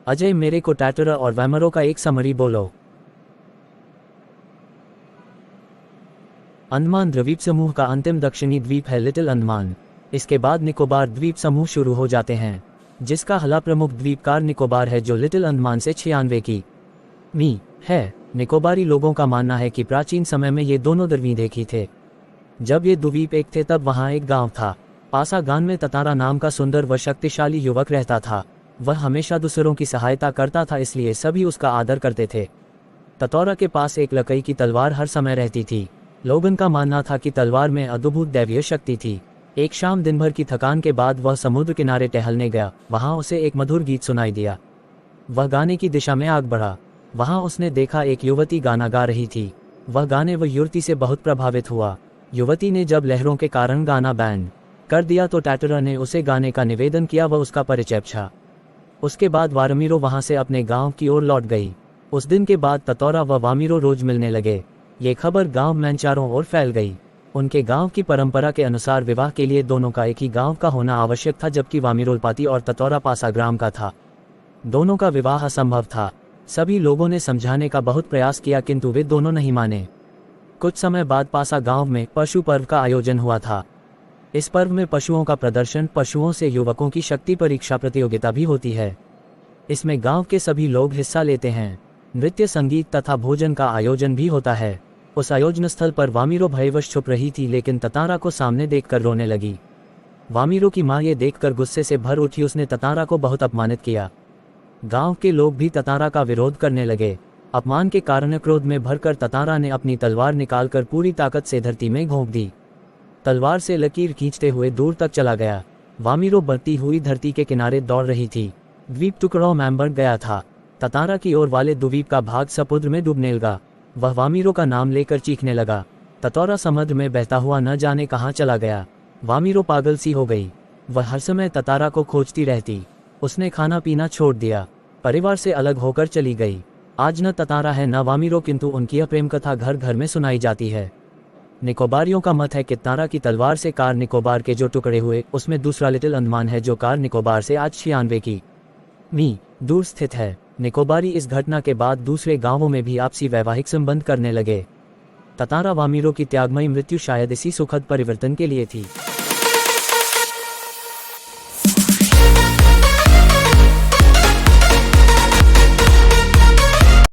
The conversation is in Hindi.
अजय, मेरे को टैटरा और वैमरो का एक समरी बोलो। अंडमान द्वीप समूह का अंतिम दक्षिणी द्वीप है लिटिल अंडमान। इसके बाद निकोबार द्वीप समूह शुरू हो जाते हैं, जिसका हला प्रमुख द्वीपकार निकोबार है, जो लिटिल अंडमान से 96 की मी है। निकोबारी लोगों का मानना है कि प्राचीन समय में ये दोनों द्वीप एक ही थे। जब ये द्वीप एक थे तब वहाँ एक गांव था। पासा गांव में ततारा नाम का सुंदर व शक्तिशाली युवक रहता था। वह हमेशा दूसरों की सहायता करता था, इसलिए सभी उसका आदर करते थे। ततौरा के पास एक लकड़ी की तलवार हर समय रहती थी। लोगन का मानना था कि तलवार में अद्भुत दैवीय शक्ति थी। एक शाम दिन भर की थकान के बाद वह समुद्र किनारे टहलने गया। वहां उसे एक मधुर गीत सुनाई दिया। वह गाने की दिशा में आग बढ़ा। वहां उसने देखा एक युवती गाना गा रही थी। वह गाने व युवती से बहुत प्रभावित हुआ। युवती ने जब लहरों के कारण गाना बैन कर दिया तो टैटरा ने उसे गाने का निवेदन किया व उसका परिचय पूछा। उसके बाद वामिरो वहां से अपने गांव की ओर लौट गई। उस दिन के बाद ततौरा व वामिरो रोज मिलने लगे। ये खबर गांव में चारों ओर फैल गई। उनके गांव की परंपरा के अनुसार विवाह के लिए दोनों का एक ही गांव का होना आवश्यक था, जबकि वामिरो पाती और ततौरा पासा ग्राम का था। दोनों का विवाह असंभव था। सभी लोगों ने समझाने का बहुत प्रयास किया, किंतु वे दोनों नहीं माने। कुछ समय बाद पासा गांव में पशु पर्व का आयोजन हुआ था। इस पर्व में पशुओं का प्रदर्शन, पशुओं से युवकों की शक्ति परीक्षा प्रतियोगिता भी होती है। इसमें गांव के सभी लोग हिस्सा लेते हैं। नृत्य, संगीत तथा भोजन का आयोजन भी होता है। उस आयोजन स्थल पर वामिरो भयवश छुप रही थी, लेकिन ततारा को सामने देखकर रोने लगी। वामिरो की मां ये देखकर गुस्से से भर उठी। उसने ततारा को बहुत अपमानित किया। गांव के लोग भी ततारा का विरोध करने लगे। अपमान के कारण क्रोध में भरकर ततारा ने अपनी तलवार निकालकर पूरी ताकत से धरती में घोंप दी। तलवार से लकीर खींचते हुए दूर तक चला गया। वामिरो बढ़ती हुई धरती के किनारे दौड़ रही थी। द्वीप टुकड़ों में बढ़ गया था। ततारा की ओर वाले द्वीप का भाग समुद्र में डूबने लगा। वह वामिरो का नाम लेकर चीखने लगा। ततौरा समुद्र में बहता हुआ न जाने कहाँ चला गया। वामिरो पागल सी हो गई। वह हर समय ततारा को खोजती रहती। उसने खाना पीना छोड़ दिया, परिवार से अलग होकर चली गई। आज न ततारा है न वामिरो, किंतु उनकी प्रेम कथा घर घर में सुनाई जाती है। निकोबारियों का मत है कि ततारा की तलवार से कार निकोबार के जो टुकड़े हुए, उसमें दूसरा लिटिल अंडमान है, जो कार निकोबार से आज 96 की मी दूर स्थित है। निकोबारी इस घटना के बाद दूसरे गांवों में भी आपसी वैवाहिक संबंध करने लगे। ततारा वामिरो की त्यागमयी मृत्यु शायद इसी सुखद परिवर्तन के लिए थी।